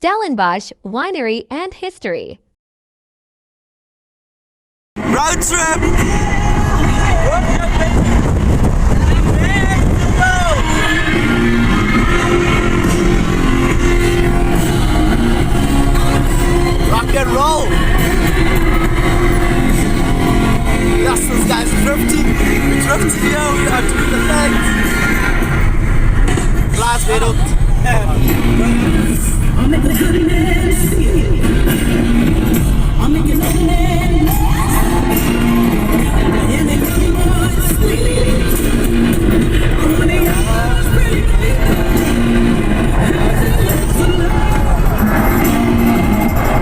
Stellenbosch Winery and History. Road trip! Rock and roll! Yes, this guy's drifting. We're drifting here, we are doing the thing. Glaswereld. I'm making a good man see. I'm making a good man. Yeah, they really want to sweet. I'm running out, pretty baby.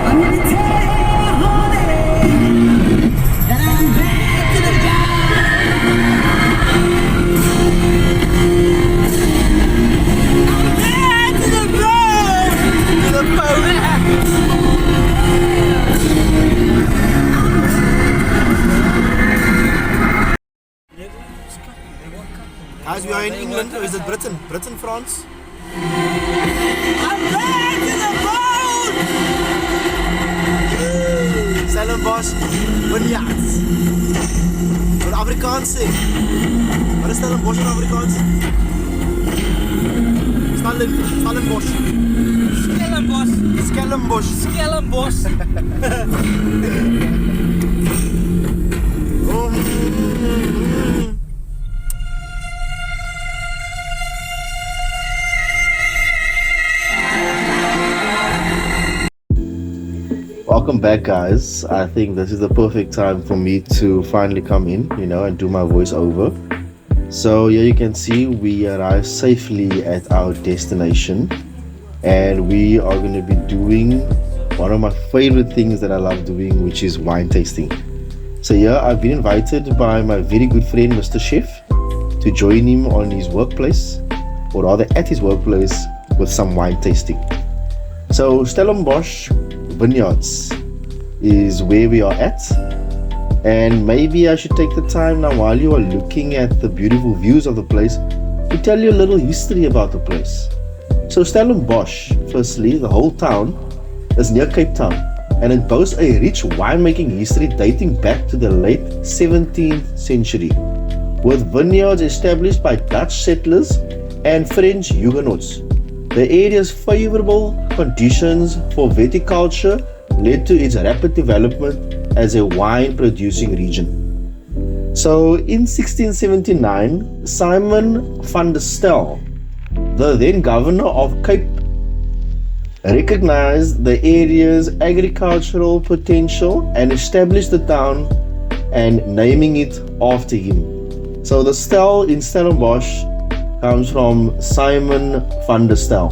I'm gonna tell honey that I'm back to the Guys, we are in England, or is it Britain? Britain, France? I'm back to the bone! Stellenbosch Vineyards. Wat Afrikaans sê? Wat is Stellenbosch in Afrikaans? Stellenbosch. Stellenbosch. Stellenbosch. Welcome back, guys. I think this is the perfect time for me to finally come in, and do my voiceover. So here you can see we arrived safely at our destination, and we are going to be doing one of my favorite things that I love doing, which is wine tasting. So yeah, I've been invited by my very good friend Mr. Chef to join him on his workplace, or rather at his workplace, with some wine tasting. So Stellenbosch Vineyards is where we are at, and maybe I should take the time now, while you are looking at the beautiful views of the place, to tell you a little history about the place. So Stellenbosch, firstly, the whole town is near Cape Town, and it boasts a rich winemaking history dating back to the late 17th century, with vineyards established by Dutch settlers and French Huguenots. The area's favorable conditions for viticulture led to its rapid development as a wine-producing region. So in 1679, Simon van der Stel, the then governor of Cape, recognized the area's agricultural potential and established the town, and naming it after him. So the Stel in Stellenbosch comes from Simon van der Stel.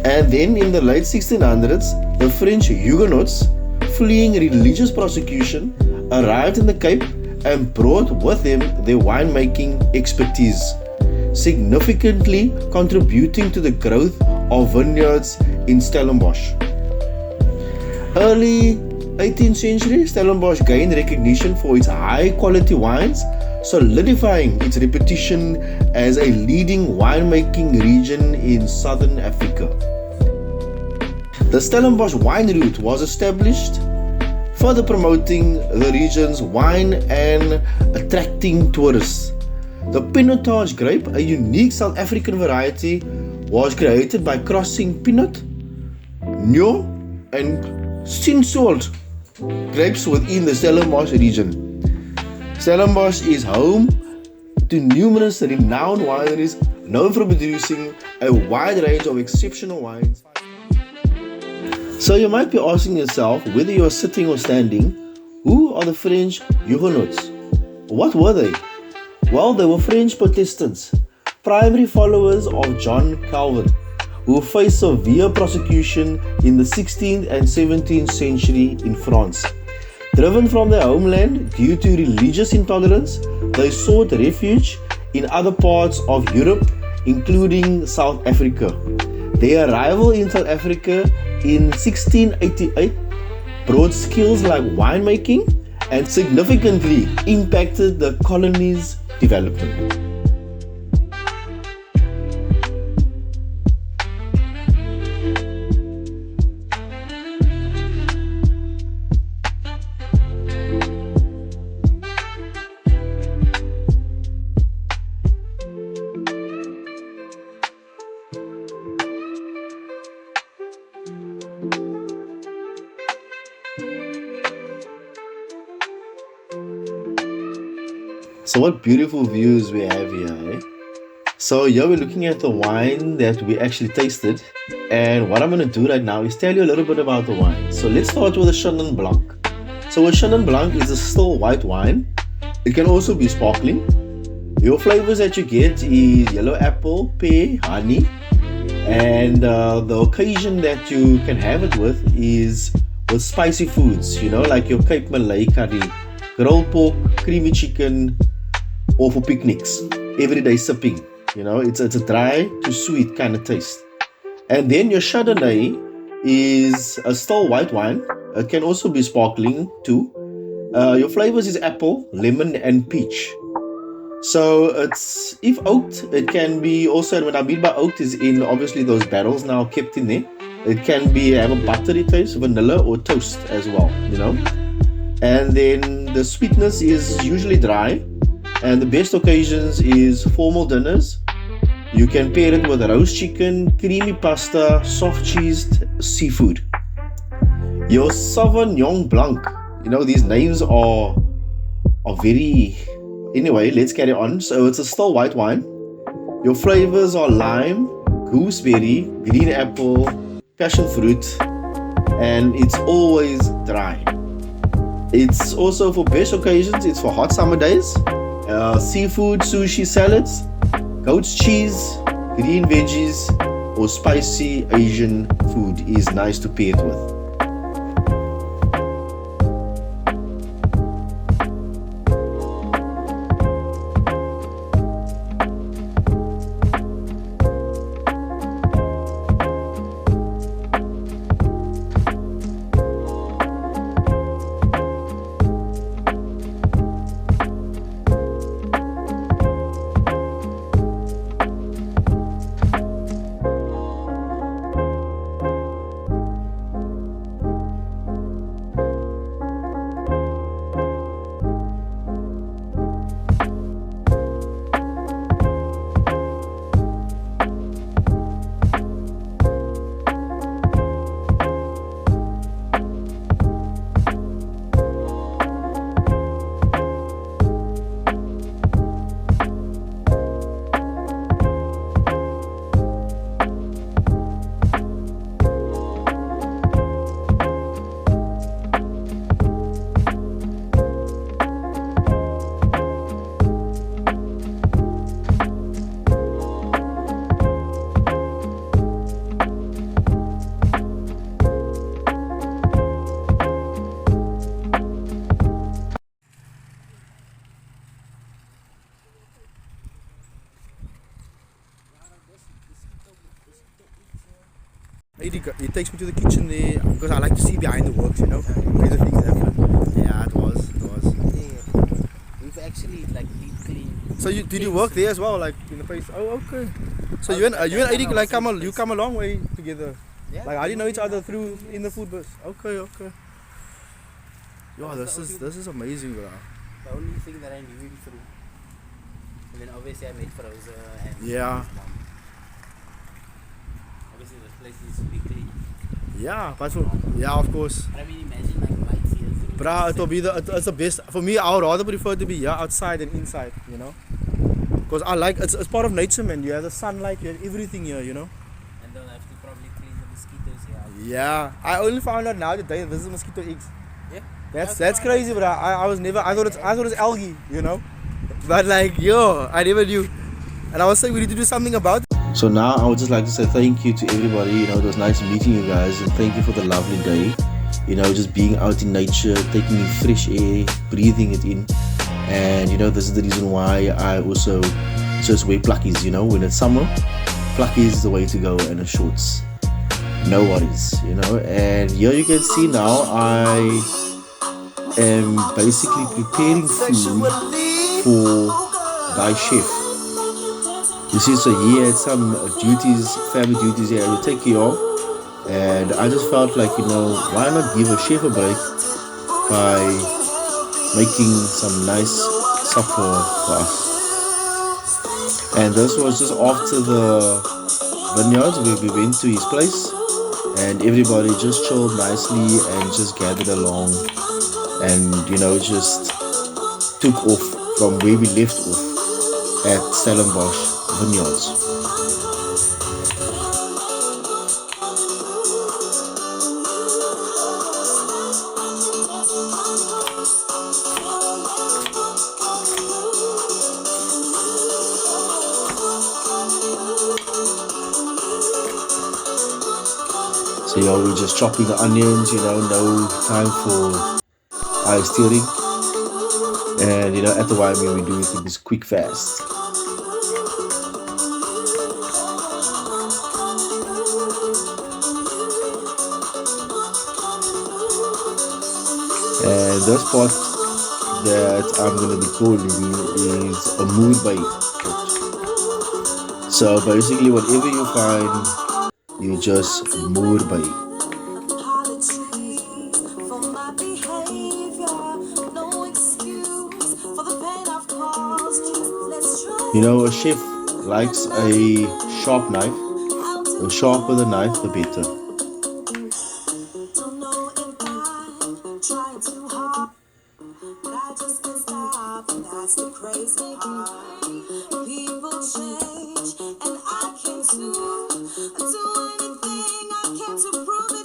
And then in the late 1600s, the French Huguenots, fleeing religious persecution, arrived in the Cape and brought with them their winemaking expertise, significantly contributing to the growth of vineyards in Stellenbosch. Early 18th century, Stellenbosch gained recognition for its high quality wines, solidifying its reputation as a leading winemaking region in southern Africa. The Stellenbosch wine route was established, further promoting the region's wine and attracting tourists. The Pinotage grape, a unique South African variety, was created by crossing Pinot, Nyo and Cinsault grapes within the Stellenbosch region. Stellenbosch is home to numerous renowned wineries known for producing a wide range of exceptional wines. So you might be asking yourself, whether you are sitting or standing, who are the French Huguenots? What were they? Well, they were French Protestants, primary followers of John Calvin, who faced severe persecution in the 16th and 17th century in France. Driven from their homeland due to religious intolerance, they sought refuge in other parts of Europe, including South Africa. Their arrival in South Africa in 1688 brought skills like winemaking and significantly impacted the colony's development. So what beautiful views we have here, eh? So here we're looking at the wine that we actually tasted. And what I'm going to do right now is tell you a little bit about the wine. So let's start with a Chenin Blanc. So a Chenin Blanc is a still white wine. It can also be sparkling. Your flavors that you get is yellow apple, pear, honey. And the occasion that you can have it with is with spicy foods, like your Cape Malay curry, grilled pork, creamy chicken, or for picnics, everyday sipping. It's a dry to sweet kind of taste. And then your Chardonnay is a still white wine. It can also be sparkling too. Your flavors is apple, lemon, and peach. So it's, if oaked, it can be also, and what I mean by oaked is in obviously those barrels now kept in there. It can be have a buttery taste, vanilla or toast as well, And then the sweetness is usually dry. And the best occasions is formal dinners. You can pair it with roast chicken, creamy pasta, soft cheesed seafood. Your Sauvignon Blanc, these names are very... Anyway, let's carry on. So it's a still white wine. Your flavors are lime, gooseberry, green apple, passion fruit, and it's always dry. It's also for best occasions. It's for hot summer days. Seafood, sushi, salads, goat's cheese, green veggies, or spicy Asian food is nice to pair it with. He takes me to the kitchen there because I like to see behind the works, where the things happen. Yeah, it was. Yeah. We've actually deep clean. So did you work there as well, like in the place? Oh, okay. So you and Eddie you come a long way together. Yeah. Like, how do you know each other through in the food bus? Okay. Yo, this is amazing, bro. The only thing that I knew him through. And then obviously I met Froza and Yeah. his mom. Obviously this place needs to be clean. Yeah, but of course. But I mean, imagine lights here. Bro, it'll be it's the best. For me, I would rather prefer to be here outside than inside, Because I like, it's part of nature, man. You have the sunlight, you have everything here, And they'll have to probably clean the mosquitoes here. Yeah, I only found out now today this is mosquito eggs. Yeah. That's crazy, bro. I thought it's algae, But I never knew. And I was saying we need to do something about it. So now I would just like to say thank you to everybody. It was nice meeting you guys, and thank you for the lovely day. Just being out in nature, taking in fresh air, breathing it in. And this is the reason why I also just wear pluckies, when it's summer. Pluckies is the way to go, and a shorts. No worries, And here you can see now I am basically preparing food for my chef. You see, so he had some duties, family duties he had to take care of. And I just felt like, why not give a chef a break by making some nice supper for us. And this was just after the vineyards where we went to his place. And everybody just chilled nicely and just gathered along. And, just took off from where we left off at Stellenbosch Vineyards. So yeah, we're just chopping the onions, no time for high steering. And at the winery we do it in this quick fast. And this pot that I'm going to be calling is a moerbei pot. So basically whatever you find, you just moerbei. A chef likes a sharp knife. The sharper the knife, the better.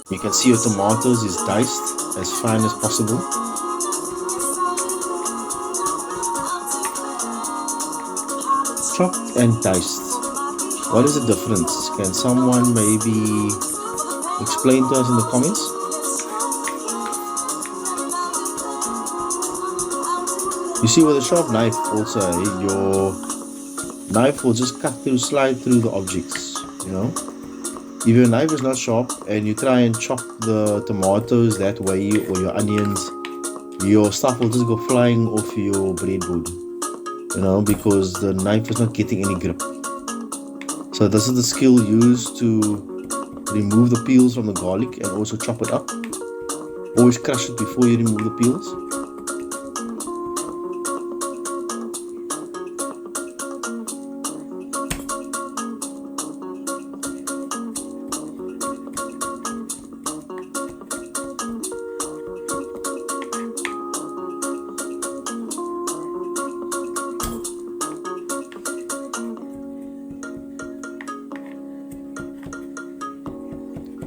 You can see your tomatoes is diced as fine as possible. Chopped and diced. What is the difference? Can someone maybe explain to us in the comments? You see, with a sharp knife also, your knife will just slide through the objects, If your knife is not sharp and you try and chop the tomatoes that way or your onions, your stuff will just go flying off your breadboard, because the knife is not getting any grip. So this is the skill used to remove the peels from the garlic and also chop it up. Always crush it before you remove the peels.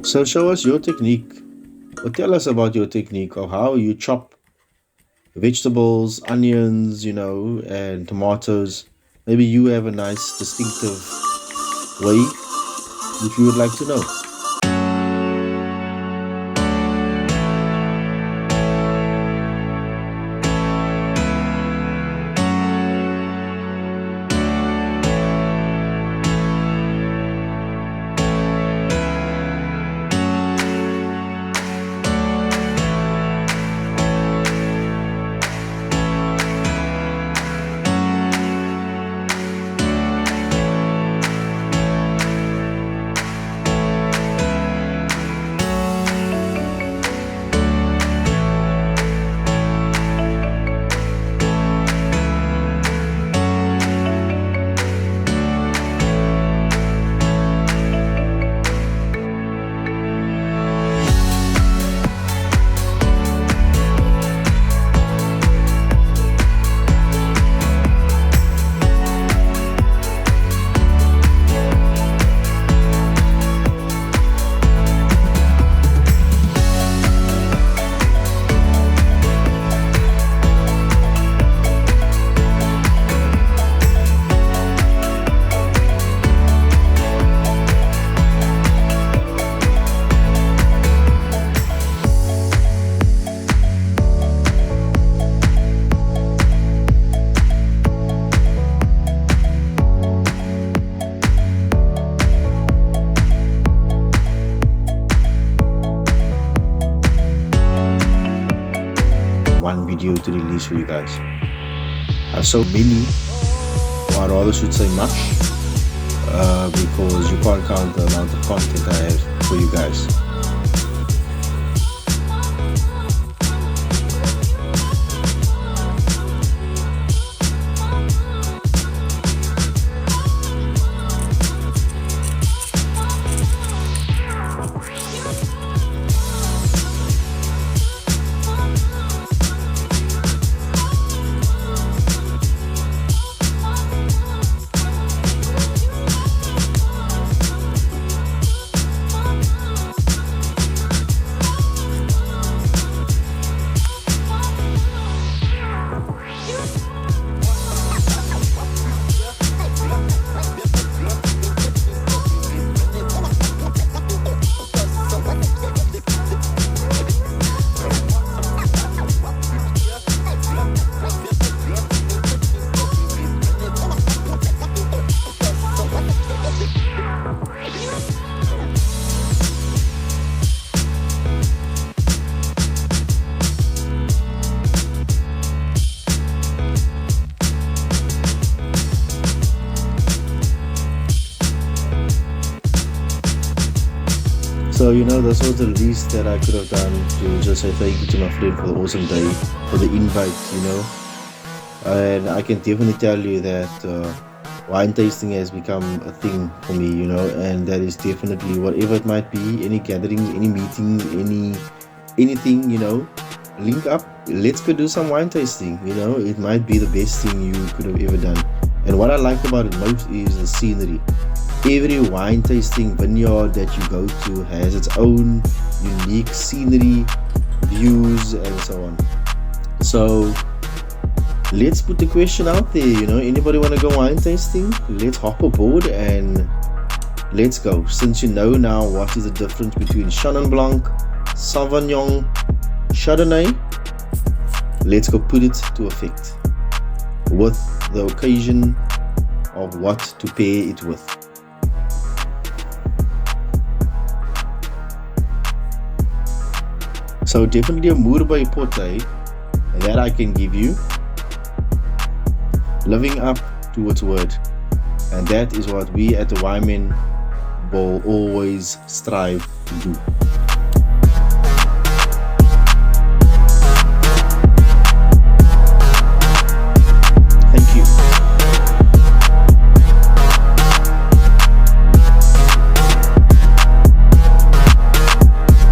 So show us your technique, or tell us about your technique of how you chop vegetables, onions, and tomatoes. Maybe you have a nice distinctive way which we would like to know. Video to release for you guys. I have so many, or I rather should say much, because you can't count the amount of content I have for you guys. So, this was the least that I could have done to just say thank you to my friend for the awesome day, for the invite. And I can definitely tell you that wine tasting has become a thing for me, and that is definitely whatever it might be, any gatherings, any meetings, anything, link up, let's go do some wine tasting. It might be the best thing you could have ever done. And what I like about it most is the scenery. Every wine tasting vineyard that you go to has its own unique scenery, views, and so on. So let's put the question out there, anybody want to go wine tasting? Let's hop aboard and let's go. Since you know now what is the difference between Chenin Blanc, Sauvignon, Chardonnay, let's go put it to effect with the occasion of what to pair it with. So definitely a Moerbay Pote that I can give you, living up to its word, and that is what we at the Wyman will always strive to do.